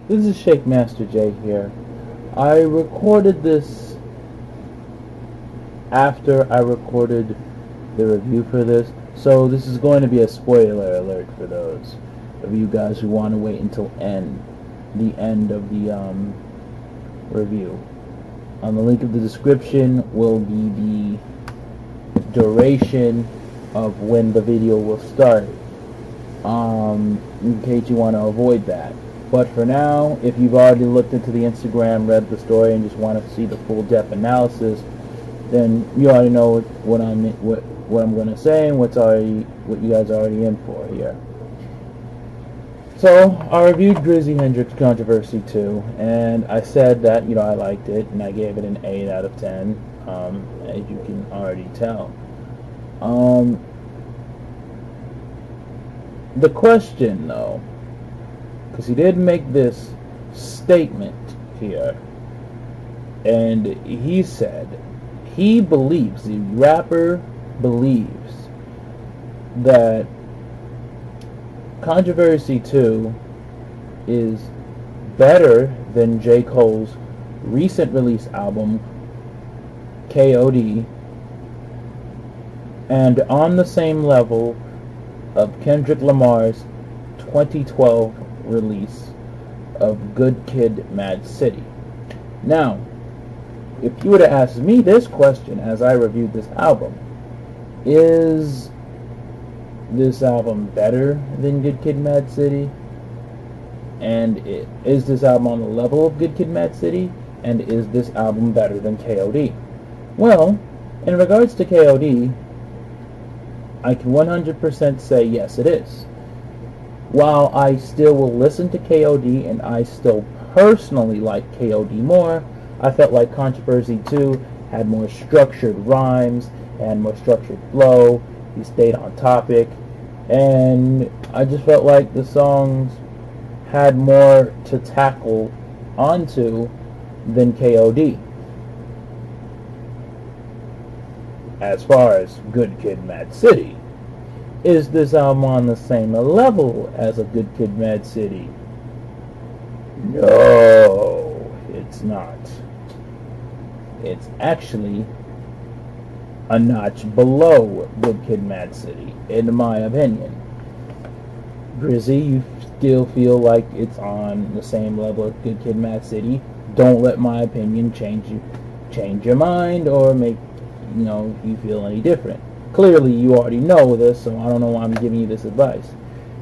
This is Master J here. I recorded this after I recorded the review for this, so this is going to be a spoiler alert for those of you guys who want to wait until the end of the review. On the link of the description will be the duration of when the video will start, in case you want to avoid that. But for now, if you've already looked into the Instagram, read the story, and just want to see the full depth analysis, then you already know what I'm going to say and what you guys are already in for here. So I reviewed Grizzy Hendrix Controversy 2, and I said that I liked it, and I gave it an 8 out of 10, as you can already tell. The question, though, because he did make this statement here, and he said he believes, the rapper believes, that Controversy 2 is better than J.Cole's recent release album, K.O.D., and on the same level of Kendrick Lamar's 2012 release of Good Kid, Mad City. Now, if you were to ask me this question as I reviewed this album, is this album better than Good Kid, Mad City? And is this album on the level of Good Kid, Mad City? And is this album better than K.O.D.? Well, in regards to K.O.D., I can 100% say yes, it is. While I still will listen to K.O.D. and I still personally like K.O.D. more, I felt like Controversy 2 had more structured rhymes and more structured flow. He stayed on topic, and I just felt like the songs had more to tackle onto than K.O.D. As far as Good Kid, Mad City, is this album on the same level as a Good Kid, Mad City? No, it's not. It's actually a notch below Good Kid, Mad City, in my opinion. Grizzy, you still feel like it's on the same level as Good Kid, Mad City? Don't let my opinion change your mind or make you feel any different. Clearly, you already know this, so I don't know why I'm giving you this advice.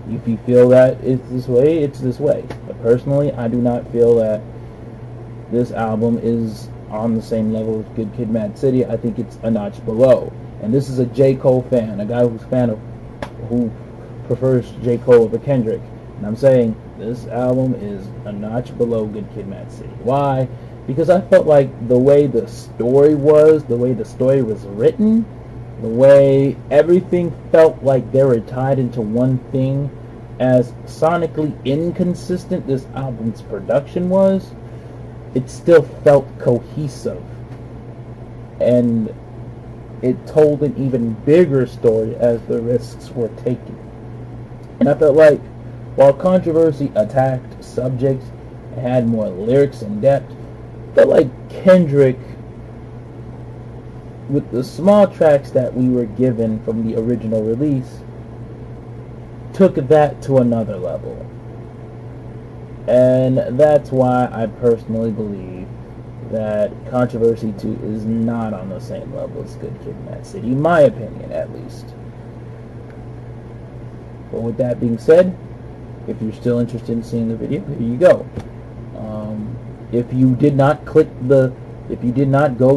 If you feel that it's this way, it's this way. But personally, I do not feel that this album is on the same level as Good Kid, Mad City. I think it's a notch below. And this is a J.Cole fan, a guy who prefers J.Cole over Kendrick. And I'm saying this album is a notch below Good Kid, Mad City. Why? Because I felt like the way the story was written, the way everything felt like they were tied into one thing, as sonically inconsistent this album's production was, it still felt cohesive. And it told an even bigger story as the risks were taken. And I felt like while Controversy attacked subjects and had more lyrics and depth, I felt like Kendrick, with the small tracks that we were given from the original release, took that to another level. And that's why I personally believe that Controversy 2 is not on the same level as Good Kid, Mad City, in my opinion, at least. But with that being said, if you're still interested in seeing the video, here you go. If you did not go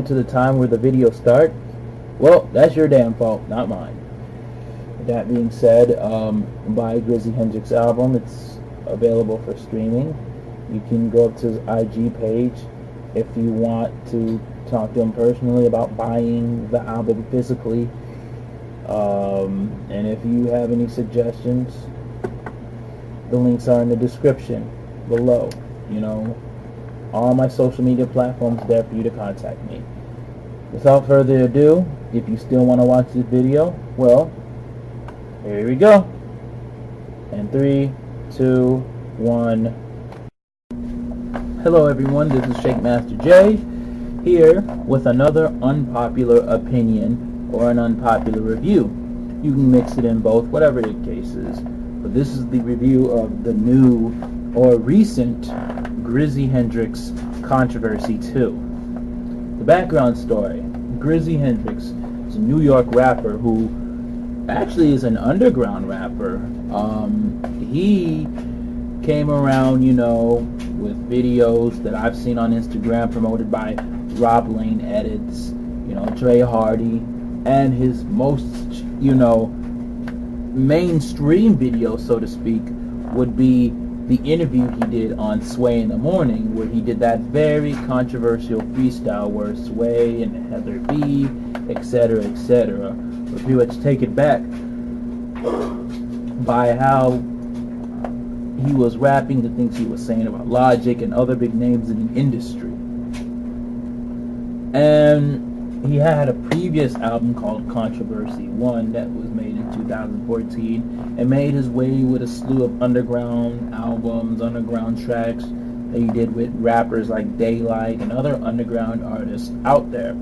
to the time where the video starts, well, that's your damn fault, not mine. With that being said, buy Grizzy Hendrix album. It's available for streaming. You can go up to his IG page if you want to talk to him personally about buying the album physically. And if you have any suggestions, the links are in the description below. All my social media platforms there for you to contact me. Without further ado, if you still want to watch this video, well, here we go. And 3, 2, 1. Hello everyone, this is Jhammaster J here with another unpopular opinion or an unpopular review. You can mix it in both, whatever the case is. But this is the review of the new or recent Grizzy Hendrix Controversy 2. The background story. Grizzy Hendrix is a New York rapper who actually is an underground rapper. He came around, with videos that I've seen on Instagram promoted by Rob Lane Edits, Dre Hardy, and his most, mainstream video, so to speak, would be the interview he did on Sway in the Morning, where he did that very controversial freestyle where Sway and Heather B, etc., were pretty much taken back by how he was rapping, the things he was saying about Logic and other big names in the industry. And he had a previous album called Controversy 1 that was made in 2014 and made his way with a slew of underground albums, underground tracks that he did with rappers like Daylight and other underground artists out there.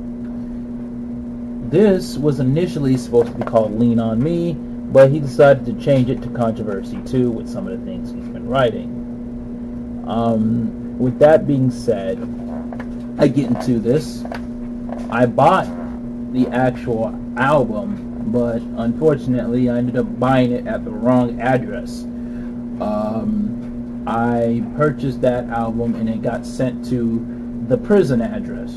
This was initially supposed to be called Lean On Me, but he decided to change it to Controversy 2 with some of the things he's been writing. With that being said, I get into this. I bought the actual album, but unfortunately I ended up buying it at the wrong address. I purchased that album and it got sent to the prison address.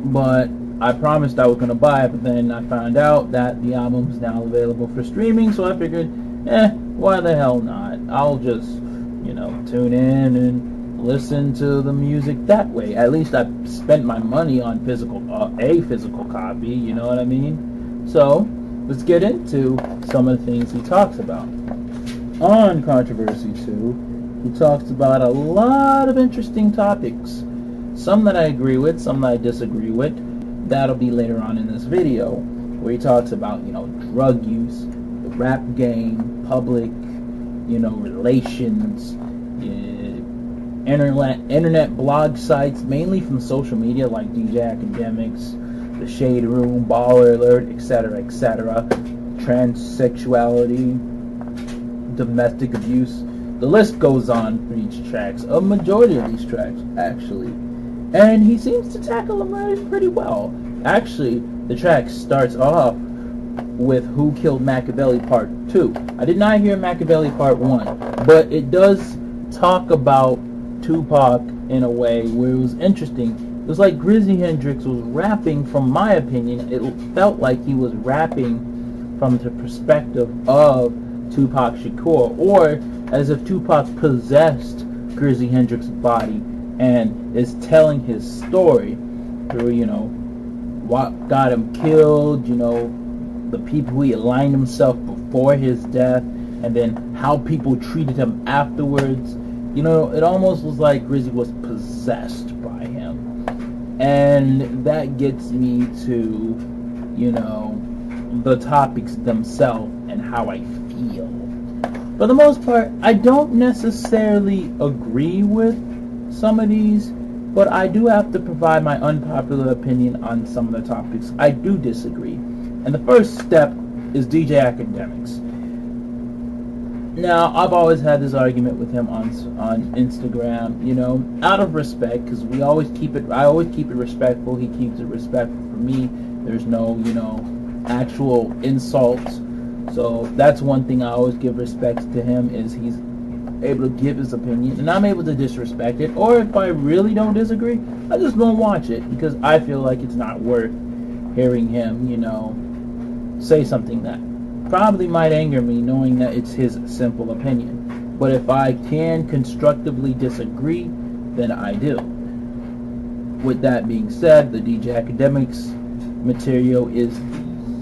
But I promised I was going to buy it, but then I found out that the album is now available for streaming, so I figured, why the hell not? I'll just, tune in and listen to the music that way. At least I spent my money on a physical copy, you know what I mean? So, let's get into some of the things he talks about. On Controversy 2, he talks about a lot of interesting topics. Some that I agree with, some that I disagree with. That'll be later on in this video, where he talks about, drug use, the rap game, public, relations, internet blog sites, mainly from social media like DJ Academics, The Shade Room, Baller Alert, etc., transsexuality, domestic abuse. The list goes on for each track, a majority of these tracks, actually. And he seems to tackle them pretty well. Actually, the track starts off with Who Killed Machiavelli Part 2. I did not hear Machiavelli Part 1, but it does talk about Tupac in a way where it was interesting. It was like Grizzy Hendrix was rapping, from my opinion, it felt like he was rapping from the perspective of Tupac Shakur, or as if Tupac possessed Grizzy Hendrix's body and is telling his story through, what got him killed, the people he aligned himself before his death, and then how people treated him afterwards. It almost was like Grizzy was possessed by him. And that gets me to, the topics themselves and how I feel. For the most part, I don't necessarily agree with some of these, but I do have to provide my unpopular opinion on some of the topics I do disagree. And the first step is DJ Academics. Now, I've always had this argument with him on Instagram, out of respect, because I always keep it respectful. He keeps it respectful for me. There's no, actual insults. So that's one thing I always give respect to him, is he's able to give his opinion, and I'm able to disrespect it. Or if I really don't disagree, I just won't watch it, because I feel like it's not worth hearing him, say something that probably might anger me, knowing that it's his simple opinion. But if I can constructively disagree, then I do. With that being said, the DJ Academics material is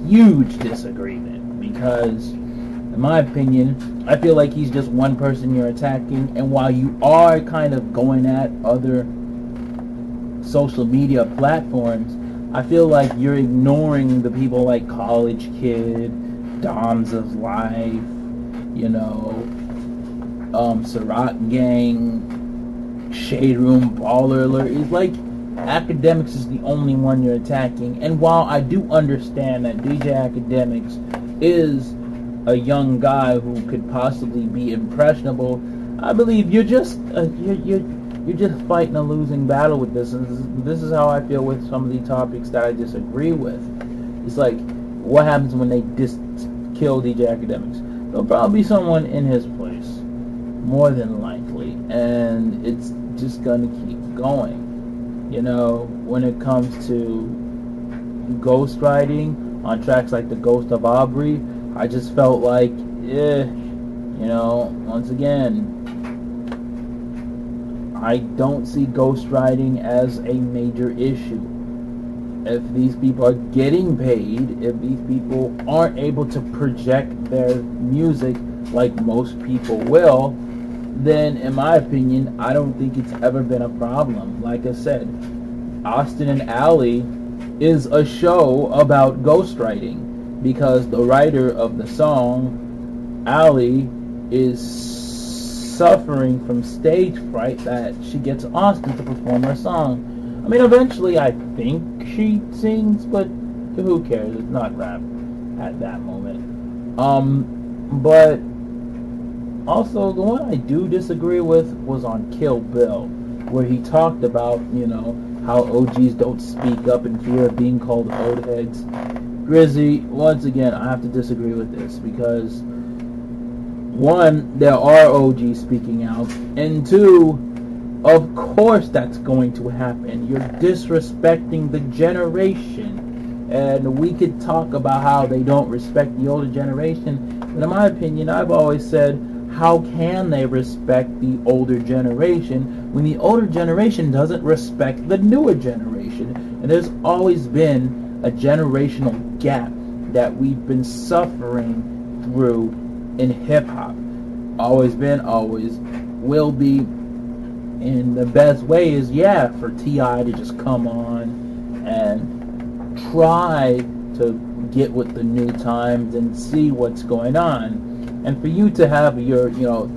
huge disagreement, because in my opinion, I feel like he's just one person you're attacking, and while you are kind of going at other social media platforms, I feel like you're ignoring the people like College Kid, Dom's of Life, Ciroc Gang, Shade Room, Baller Alert. It's like Academics is the only one you're attacking. And while I do understand that DJ Academics is a young guy who could possibly be impressionable, I believe you're just you're just fighting a losing battle with this. And this is how I feel with some of the topics that I disagree with. It's like, what happens when they kill DJ Academics? There'll probably be someone in his place, more than likely, and it's just gonna keep going. You know, when it comes to ghostwriting on tracks like The Ghost of Aubrey, I just felt like, you know, once again, I don't see ghostwriting as a major issue. If these people are getting paid, if these people aren't able to project their music like most people will, then in my opinion, I don't think it's ever been a problem. Like I said, Austin and Alley is a show about ghostwriting because the writer of the song, Alley, is suffering from stage fright that she gets Austin to perform her song. I mean, eventually I think she sings, but who cares? It's not rap at that moment. But also, the one I do disagree with was on Kill Bill, where he talked about, you know, how OGs don't speak up in fear of being called old heads. Grizzy, once again, I have to disagree with this because, one, there are OGs speaking out, and two, of course that's going to happen. You're disrespecting the generation, and we could talk about how they don't respect the older generation, but in my opinion, I've always said, how can they respect the older generation when the older generation doesn't respect the newer generation? And there's always been a generational gap that we've been suffering through in hip-hop. Always been, always will be. And the best way is, for T.I. to just come on and try to get with the new times and see what's going on. And for you to have your, go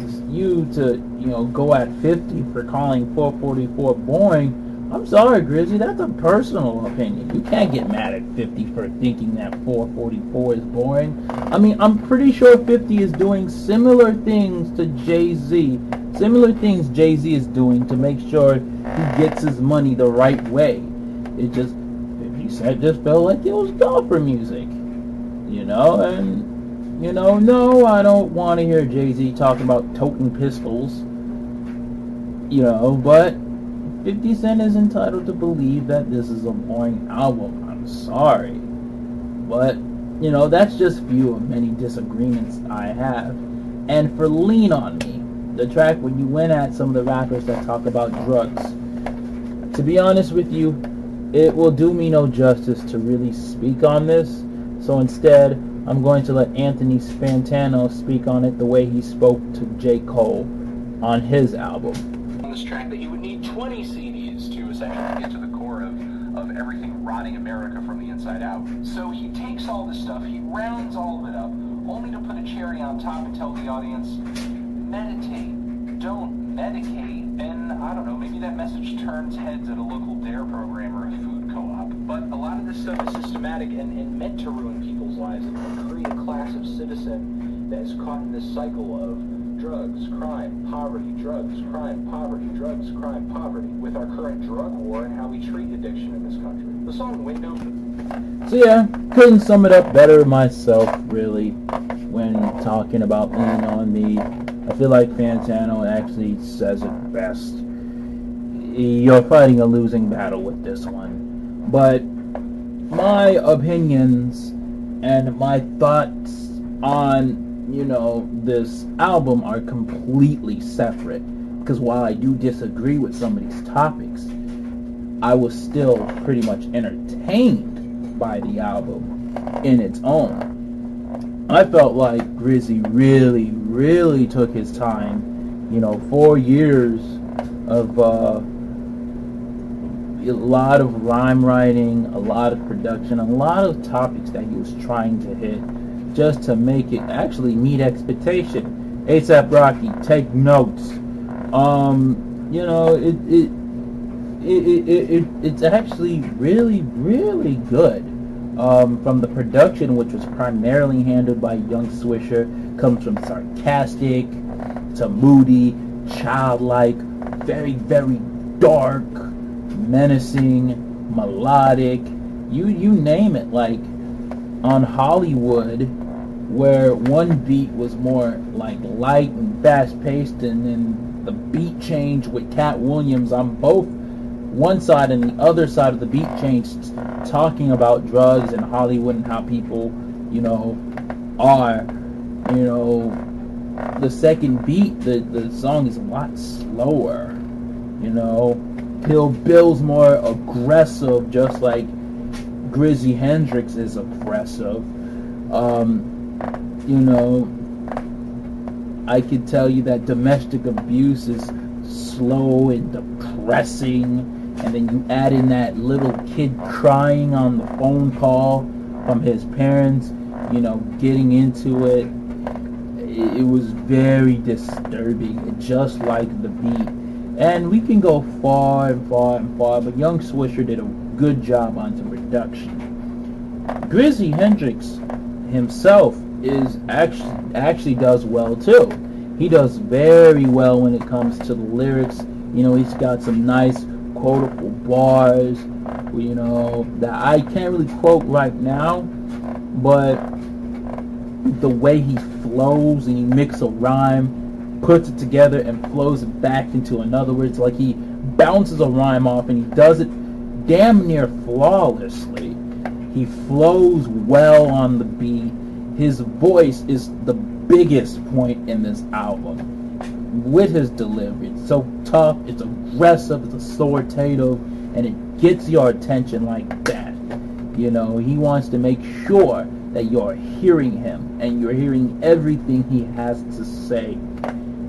at 50 for calling 444 boring, I'm sorry, Grizzy, that's a personal opinion. You can't get mad at 50 for thinking that 444 is boring. I mean, I'm pretty sure 50 is doing similar things to Jay-Z. Similar things Jay-Z is doing to make sure he gets his money the right way. It just, 50 Cent just felt like it was golfer music. And, no, I don't want to hear Jay-Z talking about toting pistols. But 50 Cent is entitled to believe that this is a boring album. I'm sorry. But, that's just few of many disagreements I have. And for Lean On Me, the track when you went at some of the rappers that talk about drugs, to be honest with you, it will do me no justice to really speak on this. So instead, I'm going to let Anthony Fantano speak on it the way he spoke to J.Cole on his album. On this track that you would need 20 CDs to essentially get to the core of everything rotting America from the inside out. So he takes all this stuff, he rounds all of it up, only to put a cherry on top and tell the audience, meditate, don't medicate. And I don't know, maybe that message turns heads at a local DARE program or a food co-op. But a lot of this stuff is systematic and meant to ruin people's lives and create a class of citizen that is caught in this cycle of drugs, crime, poverty, drugs, crime, poverty, drugs, crime, poverty, with our current drug war and how we treat addiction in this country. The song Window... So couldn't sum it up better myself, really, when talking about Lean On Me. I feel like Fantano actually says it best. You're fighting a losing battle with this one. But my opinions and my thoughts on this album are completely separate, because while I do disagree with some of these topics, I was still pretty much entertained by the album in its own. I felt like Grizzy really took his time, 4 years of a lot of rhyme writing, a lot of production, a lot of topics that he was trying to hit, just to make it actually meet expectation. ASAP Rocky, take notes. You know, it's actually really, really good. From the production, which was primarily handled by Young Swisher, comes from sarcastic to moody, childlike, very, very dark, menacing, melodic, you name it. Like on Hollywood, where one beat was more like light and fast paced, and then the beat change with Cat Williams on both one side and the other side of the beat change, talking about drugs and Hollywood and how people, you know, are, you know, the second beat, the song is a lot slower, you know. Kill Bill's more aggressive, just like Grizzy Hendrix is aggressive. You know, I could tell you that domestic abuse is slow and depressing, and then you add in that little kid crying on the phone call from his parents, you know, getting into it. It was very disturbing, just like the beat. And we can go far and far and far, but Young Swisher did a good job on the production. Grizzy Hendrix himself is actually does well too. He does very well when it comes to the lyrics. You know, he's got some nice quotable bars, you know, that I can't really quote right now, but the way he flows and he mixes a rhyme, puts it together and flows it back into another word. It's like he bounces a rhyme off and he does it damn near flawlessly. He flows well on the beat. His voice is the biggest point in this album with his delivery. It's so tough, it's aggressive, it's authoritative, and it gets your attention like that. You know, he wants to make sure that you're hearing him and you're hearing everything he has to say.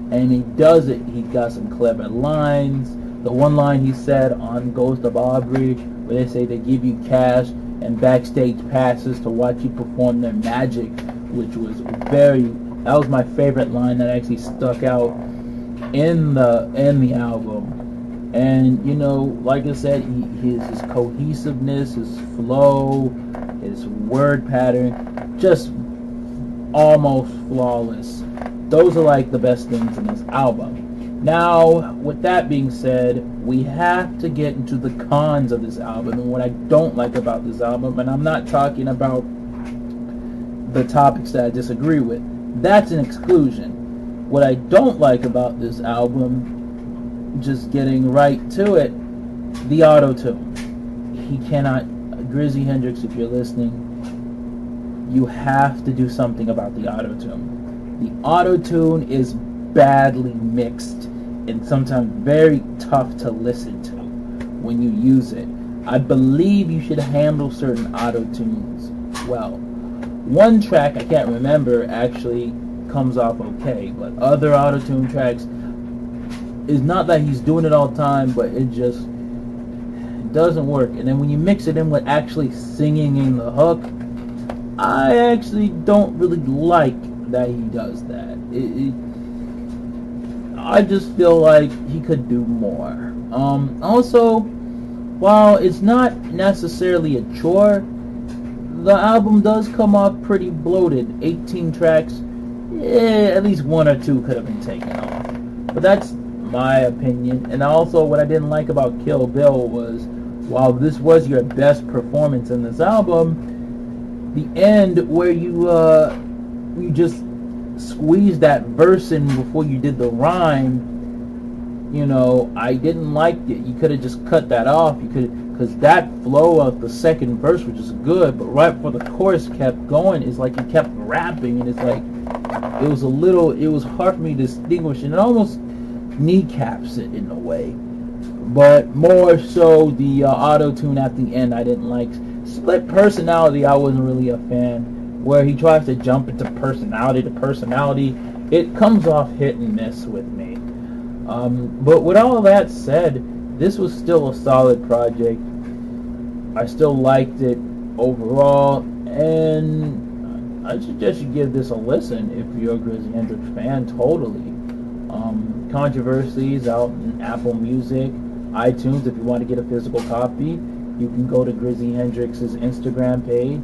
And he does it. He got some clever lines. The one line he said on Ghost of Aubrey, where they say they give you cash and backstage passes to watch you perform their magic, which was that was my favorite line that actually stuck out in the album. And you know, like I said, his cohesiveness, his flow, his word pattern, just almost flawless. Those are like the best things in this album. Now, with that being said, we have to get into the cons of this album and what I don't like about this album. And I'm not talking about the topics that I disagree with. That's an exclusion. What I don't like about this album, just getting right to it, the auto-tune. He cannot, Grizzy Hendrix, if you're listening, you have to do something about the auto-tune. The auto-tune is badly mixed and sometimes very tough to listen to when you use it. I believe you should handle certain auto-tunes well. One track, I can't remember, actually comes off okay, but other auto-tune tracks, is not that he's doing it all the time, but it just doesn't work. And then when you mix it in with actually singing in the hook, I actually don't really like that he does that. I just feel like he could do more. Also, while it's not necessarily a chore, the album does come off pretty bloated. 18 tracks, at least one or two could have been taken off. But that's my opinion. And also, what I didn't like about Kill Bill was, while this was your best performance in this album, the end where you just squeezed that verse in before you did the rhyme, you know, I didn't like it. You could have just cut that off. You could, because that flow of the second verse, which is good, but right before the chorus kept going, it's like he kept rapping, and it's like it was hard for me to distinguish, and it almost kneecaps it in a way. But more so the auto-tune at the end I didn't like. Split Personality I wasn't really a fan, where he tries to jump into personality to personality. It comes off hit and miss with me. But with all that said, this was still a solid project. I still liked it overall, and I suggest you give this a listen if you're a Grizzy Hendrix fan. Totally. Controversies out in Apple Music, iTunes. If you want to get a physical copy, you can go to Grizzy Hendrix's Instagram page,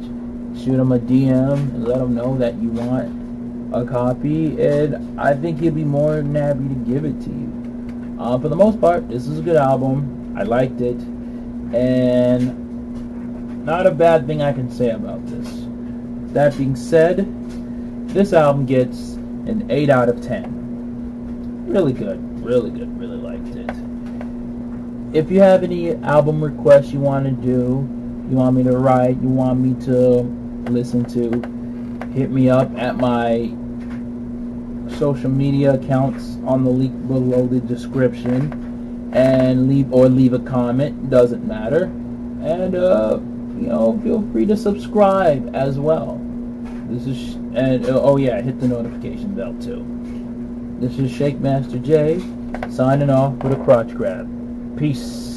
shoot him a DM, and let him know that you want a copy, and I think he'd be more than happy to give it to you. For the most part, this is a good album. I liked it, and not a bad thing I can say about this. That being said, this album gets an 8 out of 10. Really good, really liked it. If you have any album requests you want to do, you want me to write, you want me to listen to, hit me up at my social media accounts on the link below the description, and leave a comment. Doesn't matter. And feel free to subscribe as well. This is hit the notification bell too. This is Shake Master J signing off with a crotch grab. Peace.